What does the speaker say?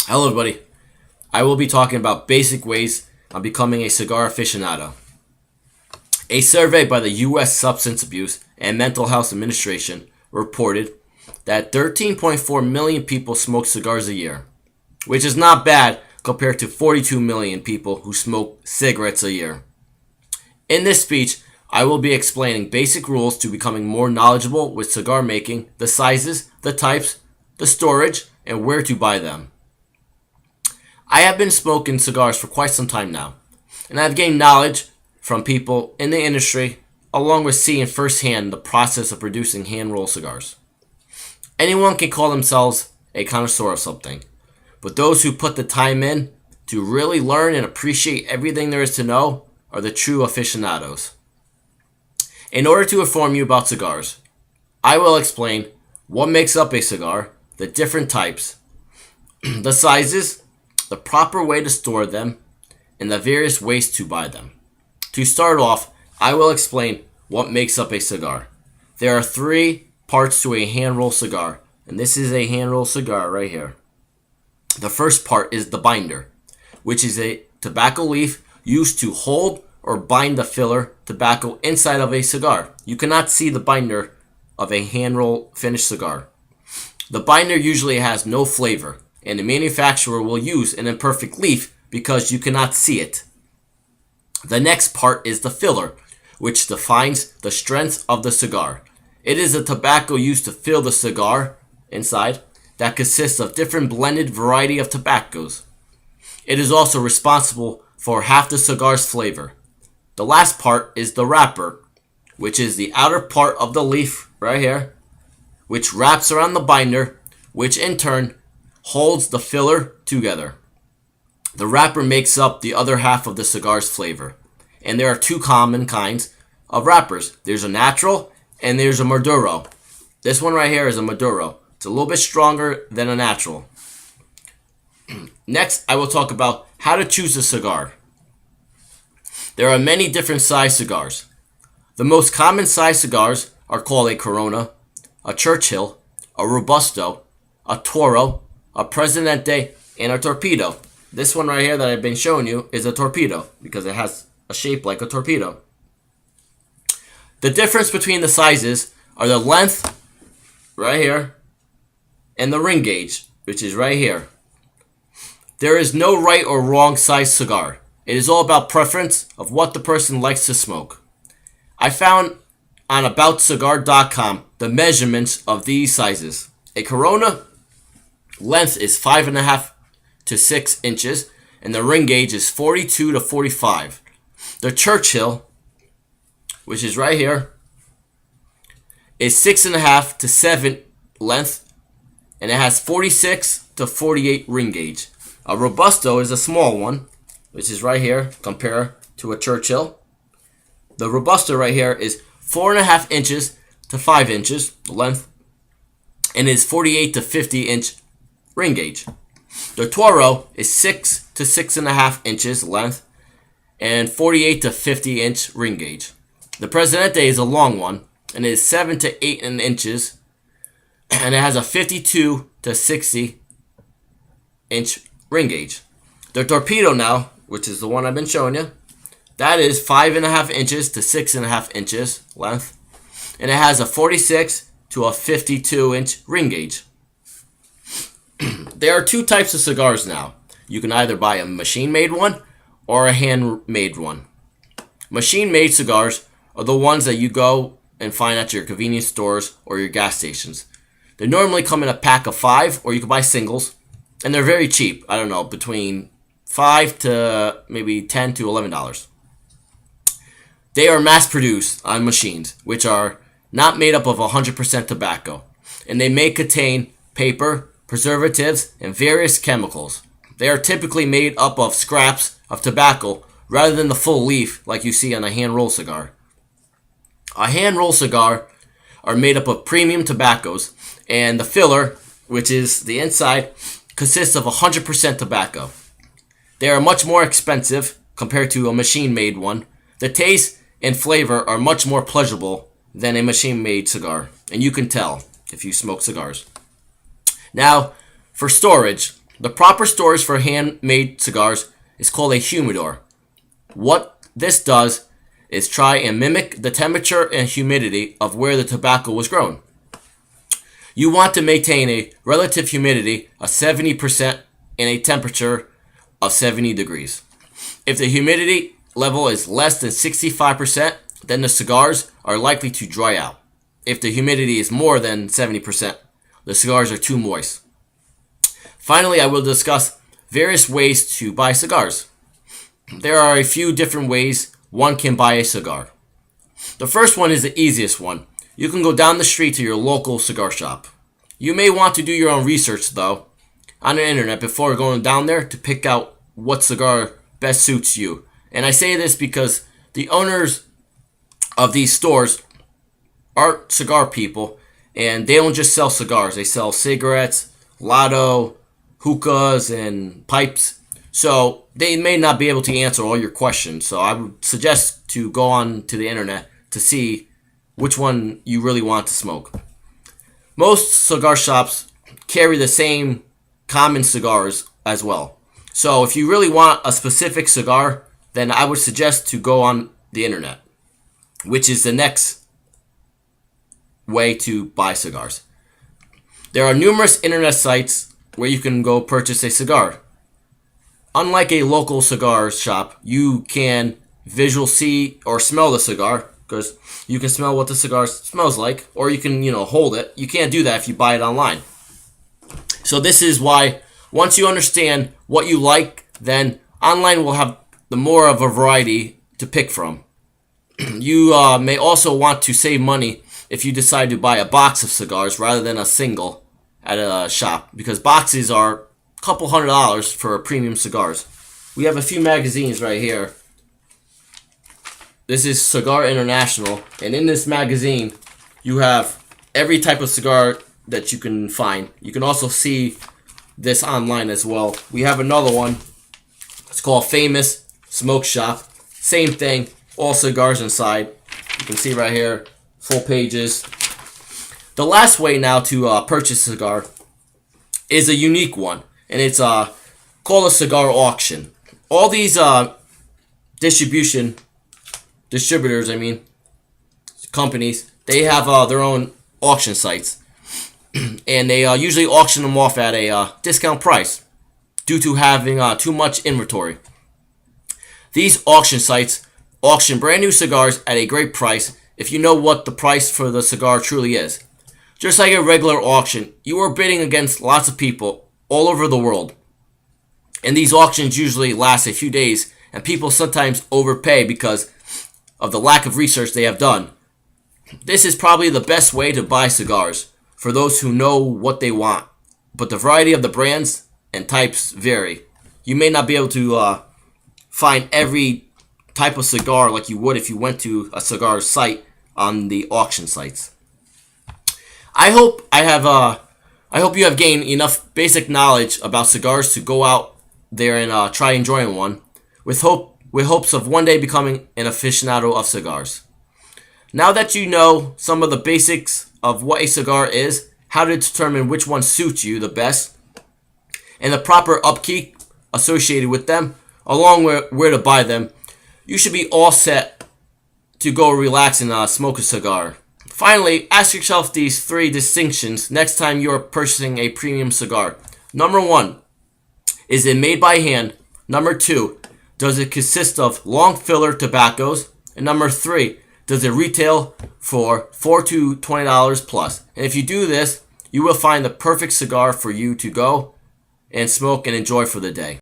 Hello, everybody. I will be talking about basic ways on becoming a cigar aficionado. A survey by the U.S. Substance Abuse and Mental Health Administration reported that 13.4 million people smoke cigars a year, which is not bad compared to 42 million people who smoke cigarettes a year. In this speech, I will be explaining basic rules to becoming more knowledgeable with cigar making, the sizes, the types, the storage, and where to buy them. I have been smoking cigars for quite some time now, and I've gained knowledge from people in the industry, along with seeing firsthand the process of producing hand-rolled cigars. Anyone can call themselves a connoisseur of something, but those who put the time in to really learn and appreciate everything there is to know are the true aficionados. In order to inform you about cigars, I will explain what makes up a cigar, the different types, the sizes, the proper way to store them, and the various ways to buy them. To start off, I will explain what makes up a cigar. There are three parts to a hand-rolled cigar, and this is a hand-rolled cigar right here. The first part is the binder, which is a tobacco leaf used to hold or bind the filler tobacco inside of a cigar. You cannot see the binder of a hand-rolled finished cigar. The binder usually has no flavor, and the manufacturer will use an imperfect leaf because you cannot see it. The next part is the filler, which defines the strength of the cigar. It is a tobacco used to fill the cigar inside that consists of different blended variety of tobaccos. It is also responsible for half the cigar's flavor. The last part is the wrapper, which is the outer part of the leaf right here, which wraps around the binder, which in turn holds the filler together. The wrapper makes up the other half of the cigar's flavor. And there are two common kinds of wrappers. There's a natural and there's a Maduro. This one right here is a Maduro. It's a little bit stronger than a natural. Next, I will talk about how to choose a cigar. There are many different size cigars. The most common size cigars are called a Corona, a Churchill, a Robusto, a Toro, a Presidente, and a Torpedo. This one right here that I've been showing you is a Torpedo because it has a shape like a torpedo. The difference between the sizes are the length right here and the ring gauge, which is right here. There is no right or wrong size cigar. It is all about preference of what the person likes to smoke. I found on aboutcigar.com the measurements of these sizes. A Corona length is 5.5 to 6 inches, and the ring gauge is 42 to 45. The Churchill, which is right here, is 6.5 to 7 length, and it has 46 to 48 ring gauge. A Robusto is a small one, which is right here, compare to a Churchill. The Robusto right here is 4.5 inches to 5 inches length, and is 48 to 50 inch ring gauge. The Toro is 6 to 6.5 inches length and 48 to 50 inch ring gauge. The Presidente is a long one and is 7 to 8 inches, and it has a 52 to 60 inch ring gauge. The Torpedo now, which is the one I've been showing you, that is 5.5 inches to 6.5 inches length, and it has a 46 to a 52 inch ring gauge. There are two types of cigars now. You can either buy a machine-made one or a handmade one. Machine-made cigars are the ones that you go and find at your convenience stores or your gas stations. They normally come in a pack of 5, or you can buy singles, and they're very cheap. I don't know, between $5 to maybe $10 to $11. They are mass-produced on machines, which are not made up of 100% tobacco, and they may contain paper, preservatives, and various chemicals. They are typically made up of scraps of tobacco rather than the full leaf like you see on a hand-rolled cigar. A hand-rolled cigar are made up of premium tobaccos, and the filler, which is the inside, consists of 100% tobacco. They are much more expensive compared to a machine-made one. The taste and flavor are much more pleasurable than a machine-made cigar, and you can tell if you smoke cigars. Now, for storage, The proper storage for handmade cigars is called a humidor. What this does is try and mimic the temperature and humidity of where the tobacco was grown. You want to maintain a relative humidity of 70% and a temperature of 70 degrees. If the humidity level is less than 65%, then the cigars are likely to dry out. If the humidity is more than 70%, the cigars are too moist. Finally, I will discuss various ways to buy cigars. There are a few different ways one can buy a cigar. The first one is the easiest one. You can go down the street to your local cigar shop. You may want to do your own research, though, on the internet before going down there to pick out what cigar best suits you. And I say this because the owners of these stores aren't cigar people, and they don't just sell cigars. They sell cigarettes, lotto, hookahs, and pipes. So they may not be able to answer all your questions. So I would suggest to go on to the internet to see which one you really want to smoke. Most cigar shops carry the same common cigars as well. So if you really want a specific cigar, then I would suggest to go on the internet, which is the next way to buy cigars. There are numerous internet sites where you can go purchase a cigar. Unlike a local cigar shop, you can visually see or smell the cigar, because you can smell what the cigar smells like, or you can, hold it. You can't do that if you buy it online. So this is why once you understand what you like, then online will have the more of a variety to pick from. You may also want to save money if you decide to buy a box of cigars rather than a single at a shop, because boxes are a couple $100 for premium cigars. We have a few magazines right here. This is Cigar International, and in this magazine you have every type of cigar that you can find. You can also see this online as well. We have another one. It's called Famous Smoke Shop. Same thing, all cigars inside. You can see right here, full pages. The last way now to purchase a cigar is a unique one, and it's called a cigar auction. All these distributors, companies, they have their own auction sites, and they usually auction them off at a discount price due to having too much inventory. These auction sites auction brand new cigars at a great price if you know what the price for the cigar truly is. Just like a regular auction, you are bidding against lots of people all over the world. And these auctions usually last a few days, and people sometimes overpay because of the lack of research they have done. This is probably the best way to buy cigars for those who know what they want, but the variety of the brands and types vary. You may not be able to find every type of cigar like you would if you went to a cigar site on the auction sites. I hope you have gained enough basic knowledge about cigars to go out there and try enjoying one, with hopes of one day becoming an aficionado of cigars. Now that you know some of the basics of what a cigar is, how to determine which one suits you the best, and the proper upkeep associated with them, along with where to buy them, you should be all set to go relax and smoke a cigar. Finally, ask yourself these three distinctions next time you are purchasing a premium cigar. Number 1, is it made by hand? Number 2, does it consist of long filler tobaccos? And number 3, does it retail for $4 to $20 plus? And if you do this, you will find the perfect cigar for you to go and smoke and enjoy for the day.